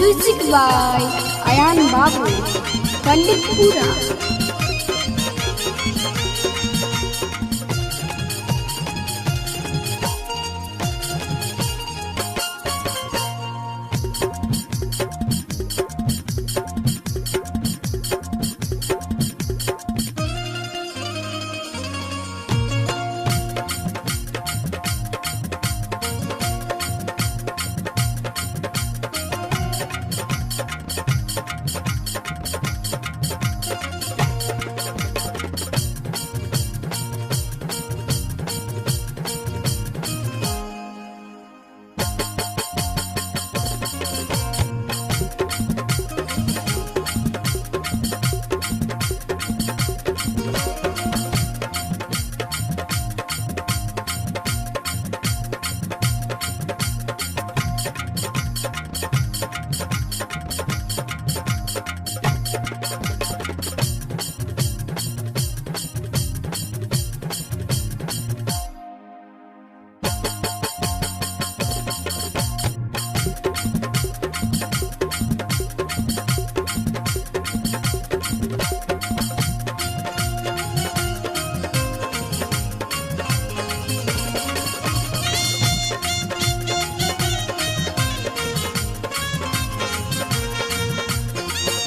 Music by Ayan Babu, Panditpura.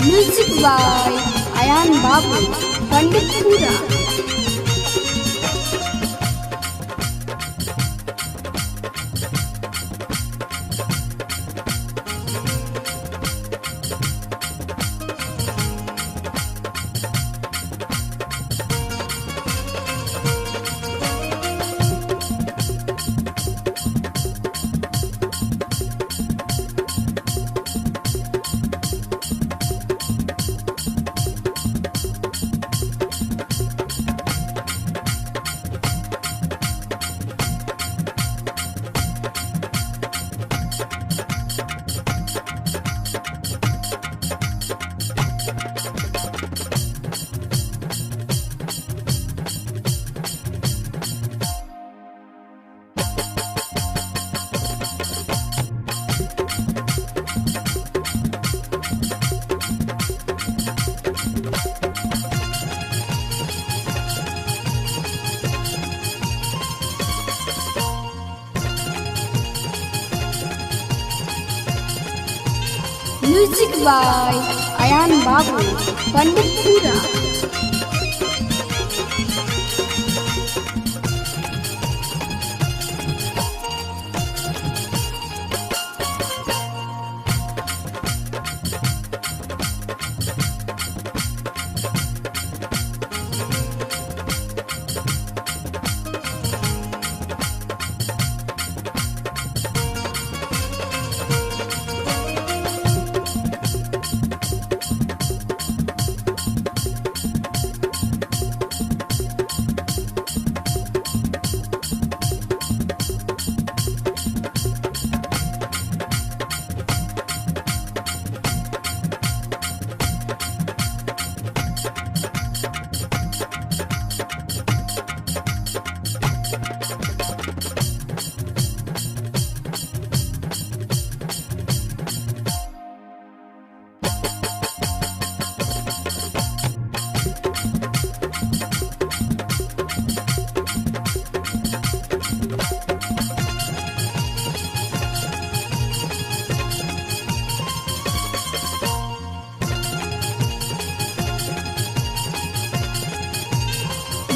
Music by Ayan Babu, Panditpura. Music by Ayan Babu, Panditpura.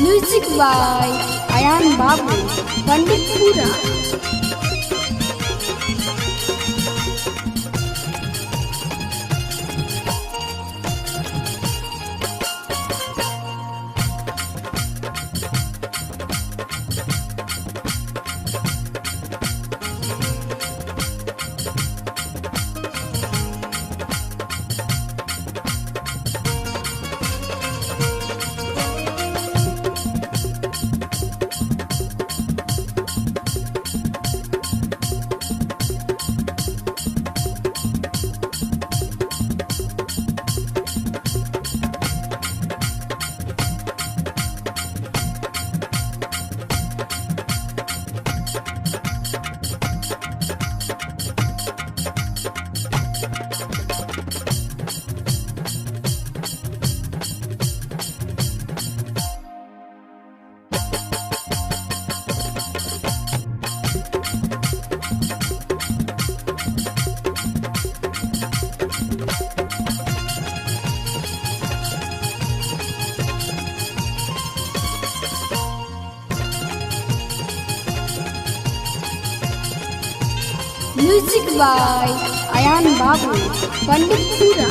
Music by Ayan Babu, Panditpura. Music by Ayan Babu Panditpura.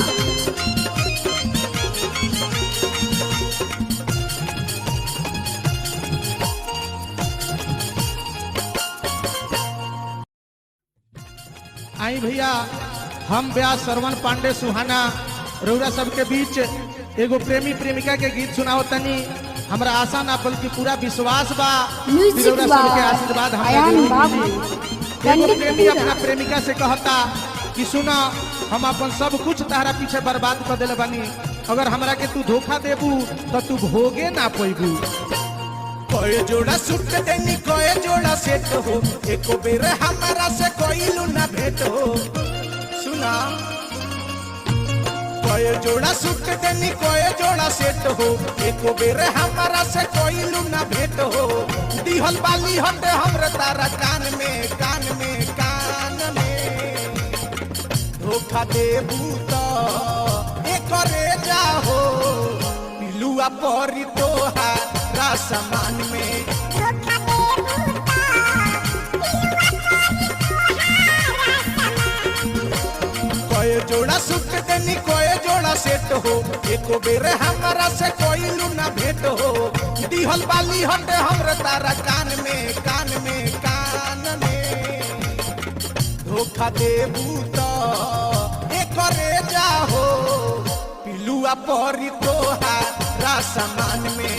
आई भैया हम व्यास श्रवण पांडे सुहाना रउरा सबके बीच एगो प्रेमी प्रेमिका के गीत सुनाओ तनी। हमरा आशा ना बल्कि पूरा विश्वास बा म्यूजिक रउरा सबके बाय आशीर्वाद अयान हमरा बाबू एगो प्रेमी पंडितपुरा। अपना प्रेमिका से कहता कि सुना हम अपन सब कुछ तारा पीछे बर्बाद कर देले बानी, अगर हमरा के तू धोखा देबू तो तू भोगे ना पैबू। कोई जोड़ा सूट देनी कोई जोड़ा सेट हो, एको बेर हमारा से कोई लूना भेट हो। सुना कोई जोड़ा सूट देनी कोई जोड़ा सेट हो, एको बेर हमारा से कोई लूना भेट हो। दिहल बाली हटे हमरे तारा कान में कान में कान में, धोखा देबू तो एकरे जाहो पिलुआ परी तोहार समान में। कोई जोड़ा सूट देनी कोई जोड़ा सेट हो, एको बेर हमारा से कोई लूना भेट हो। दिहल बाली हटे हमरे तारा कान में कान में कान में, धोखा देबू तो एकरे जाहो पिलुआ परी तोहार समान में।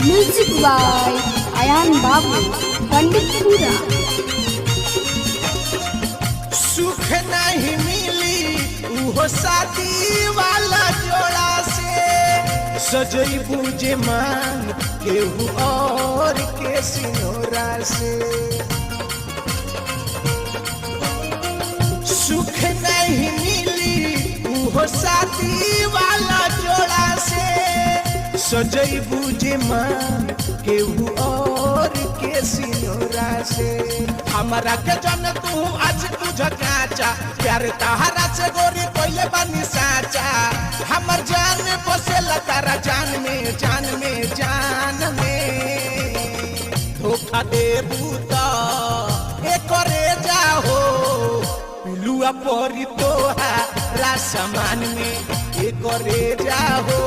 Music by Ayan Babu Panditpura. सुख नहीं मिली उहो शादी वाला जोड़ा से, सजई बूझे मांग केहू और के सिनोरा से। सुख नहीं मिली उहो शादी वाला जोड़ा से, सजई बूझे मांग केहू और के सिनोरा से। हमारा के जन तू आज तुझ काचा, प्यार तहरा से गोरी कोइले बानी साचा। हमर जान में बसेला तारा जान में जान में जान में, धोखा देबू तो एकरे जाहो पिलुआ परी तोहार समान में। एकरे जाहो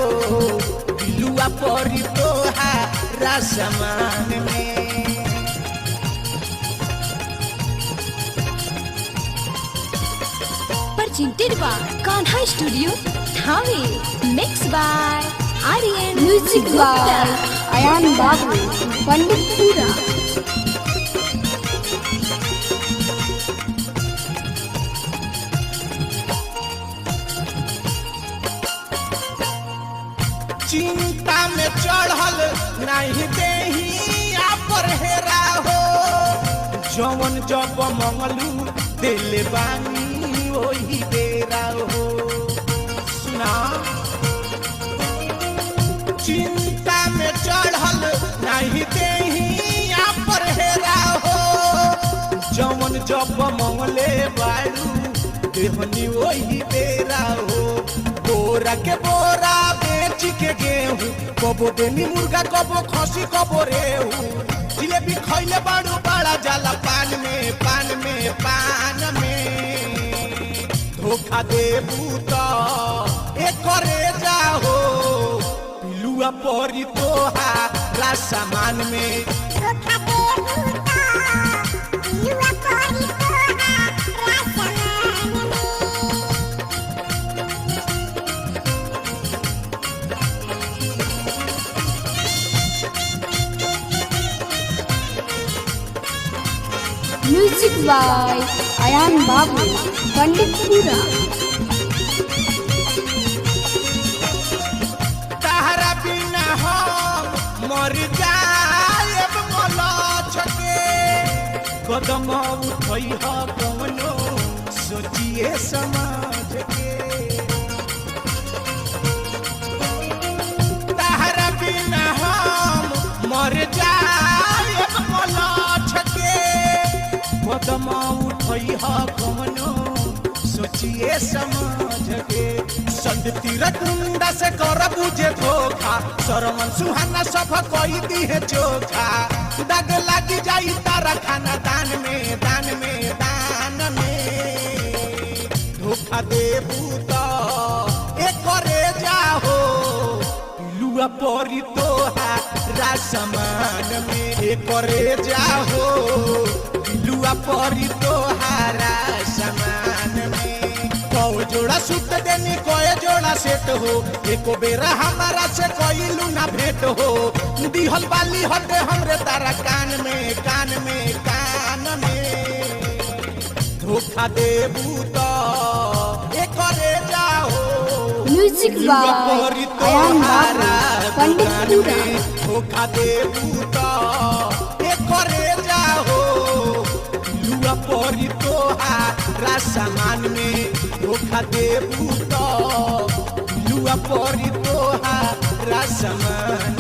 पिलुआ परी तोहार समान में। Presented by Kanha Studio, Thane. Mixed by Aryan music by Ayan Babu Panditpura. चिंता में चढ़ल नहीं देही पर हेरा हो, जवन जब मंगलू दिल बानी वही बेरा हो। सुना चिंता में चढ़ल नहीं देही पर हेरा हो, जवन जब मंगले बारू देहनी वही बेरा हो। बोरा के बोरा बेच के गेहूं, कबो देनी मुर्गा कबो खसी कबो रेहू। जिलेबी खैले बाड़ू बड़ा जाला पान में पान में पान में, धोखा देबू तो एकरे जाहो पिलुआ परी तोहार समान में। Music by Ayan Babu Panditpura. तारा बिना हम मर जाएब मलछ के, कदम उठई ह कवनो सोचिए समाज के। तारा बिना हम मर जाएब होई हो कौनो सोचिए समझ के संग तीरक मुंडा से कर बुझे धोखा सरमन सुहाना सब कोई दी है चोखा दाग लगी जाई तारा खाना दान में धोखा देबू तो एक करे जाहो लुआ परी तोहारा समान में एक करे जाहो लुआ परी तोहारा समान में कोई जोड़ा सूट देनी कोई जोड़ा सेट हो एको बेरा हमारा से कोई लूना भेंट हो दिहल बाली हटे हमरे तारा कान में धोखा देबू तो एक करे जाओ म्यूजिक बाय अयान बाबू पंडितपुरा। धोखा देबू तो एक करे जाओ लुआ परी तोहारा सामान में धोखा देबू तो लुआ परी तोहारा सामान